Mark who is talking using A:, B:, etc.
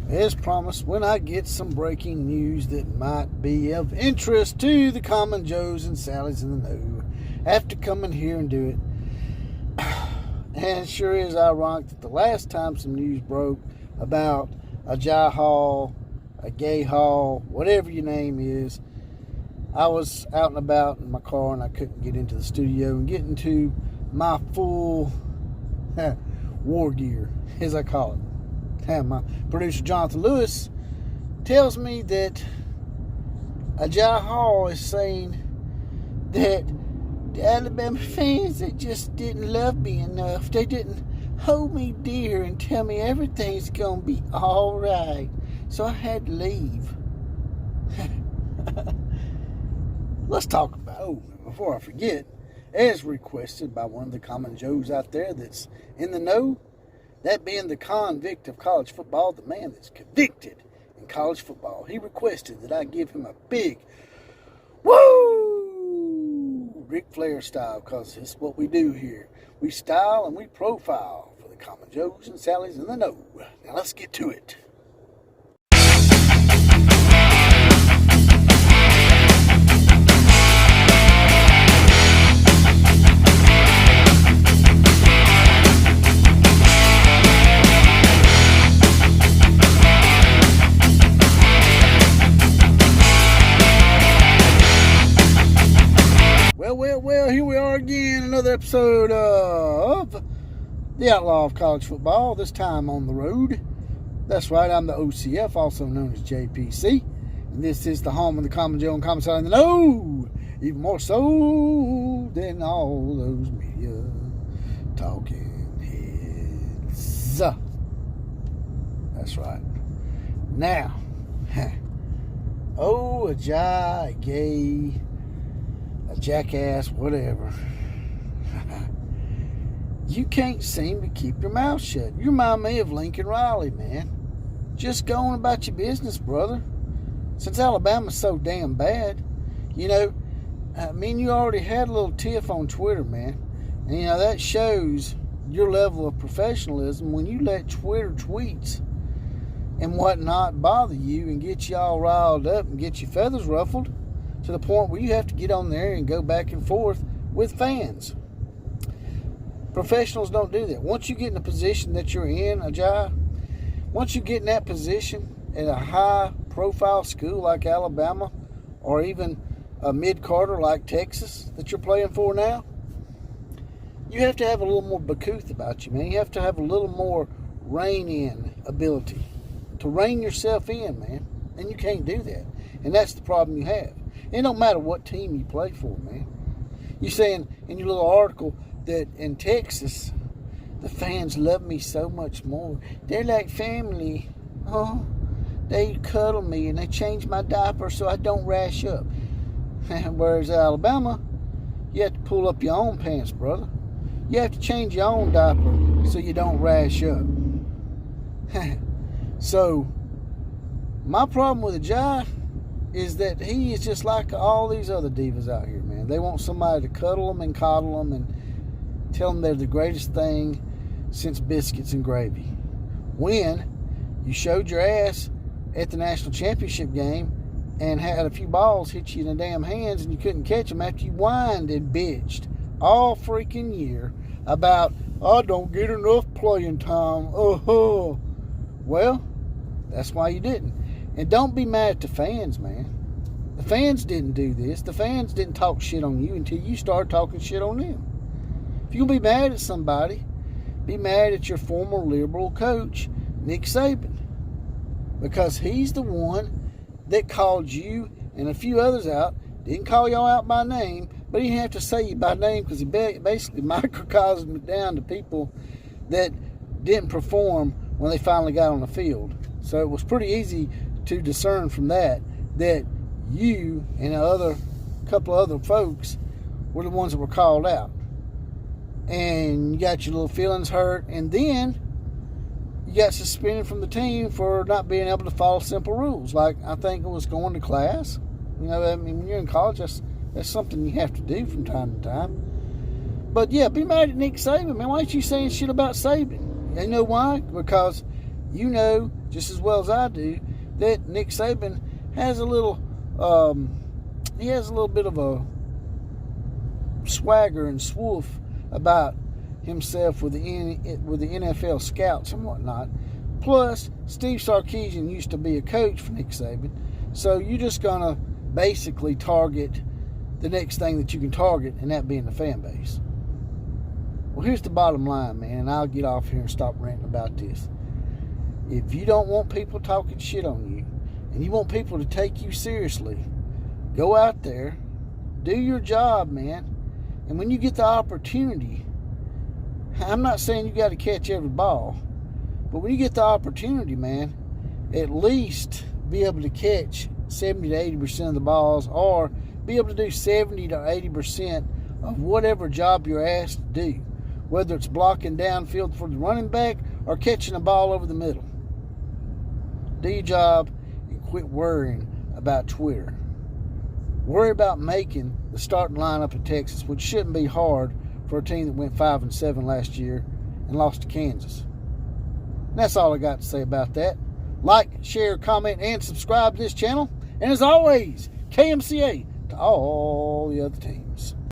A: as promised, when I get some breaking news that might be of interest to the common Joes and Sallies in the know, I have to come in here and do it. And it sure is ironic that the last time some news broke about Agiye Hall, Agiye Hall, whatever your name is, I was out and about in my car and I couldn't get into the studio and get into my full war gear, as I call it. My producer Jonathan Lewis tells me that Agiye Hall is saying that the Alabama fans, they just didn't love me enough. They didn't hold me dear and tell me everything's gonna be all right. So I had to leave. Let's talk about, before I forget, as requested by one of the common Joes out there that's in the know, that being the convict of college football, the man that's convicted in college football. He requested that I give him a big woo, Ric Flair style, because it's what we do here. We style and we profile for the common Joes and Sallies in the know. Now let's get to it. Well, here we are again, another episode of The Outlaw of College Football, this time on the road. That's right, I'm the OCF, also known as JPC, and this is the home of the Common Joe and Common Side in the know, even more so than all those media talking heads. That's right. Now, Agiye, a jackass, whatever. You can't seem to keep your mouth shut. You remind me of Lincoln Riley, man. Just going about your business, brother. Since Alabama's so damn bad, you know, me and you already had a little tiff on Twitter, man. And, you know, that shows your level of professionalism when you let Twitter tweets and whatnot bother you and get you all riled up and get your feathers ruffled, to the point where you have to get on there and go back and forth with fans. Professionals don't do that. Once you get in the position that you're in, Agiye, once you get in that position at a high-profile school like Alabama, or even a mid-carter like Texas that you're playing for now, you have to have a little more bacooth about you, man. You have to have a little more rein-in ability to rein yourself in, man. And you can't do that. And that's the problem you have. It don't matter what team you play for, man. You're saying in your little article that in Texas, the fans love me so much more. They're like family. Oh, they cuddle me and they change my diaper so I don't rash up. Whereas Alabama, you have to pull up your own pants, brother. You have to change your own diaper so you don't rash up. So, my problem with Agiye is that he is just like all these other divas out here, man. They want somebody to cuddle them and coddle them and tell them they're the greatest thing since biscuits and gravy. When you showed your ass at the national championship game and had a few balls hit you in the damn hands and you couldn't catch them after you whined and bitched all freaking year about, I don't get enough playing time. Oh, well, that's why you didn't. And don't be mad at the fans, man. The fans didn't do this. The fans didn't talk shit on you until you started talking shit on them. If you'll be mad at somebody, be mad at your former liberal coach, Nick Saban. Because he's the one that called you and a few others out. Didn't call y'all out by name, but he didn't have to say you by name because he basically microcosmed it down to people that didn't perform when they finally got on the field. So it was pretty easy to discern from that you and a couple of other folks were the ones that were called out. And you got your little feelings hurt, and then you got suspended from the team for not being able to follow simple rules. Like, I think it was going to class. You know, I mean, when you're in college, that's something you have to do from time to time. But yeah, be mad at Nick Saban, man. Why ain't you saying shit about Saban? You know why? Because You know just as well as I do that Nick Saban has a little bit of a swagger and swoof about himself with the NFL scouts and whatnot. Plus, Steve Sarkisian used to be a coach for Nick Saban, so you're just gonna basically target the next thing that you can target, and that being the fan base. Well, here's the bottom line, man, and I'll get off here and stop ranting about this. If you don't want people talking shit on you, and you want people to take you seriously, go out there, do your job, man. And when you get the opportunity, I'm not saying you got to catch every ball, but when you get the opportunity, man, at least be able to catch 70 to 80% of the balls, or be able to do 70 to 80% of whatever job you're asked to do, whether it's blocking downfield for the running back or catching a ball over the middle. Do your job and quit worrying about Twitter. Worry about making the starting lineup in Texas, which shouldn't be hard for a team that went 5-7 last year and lost to Kansas. And that's all I got to say about that. Like, share, comment, and subscribe to this channel. And as always, KMCA to all the other teams.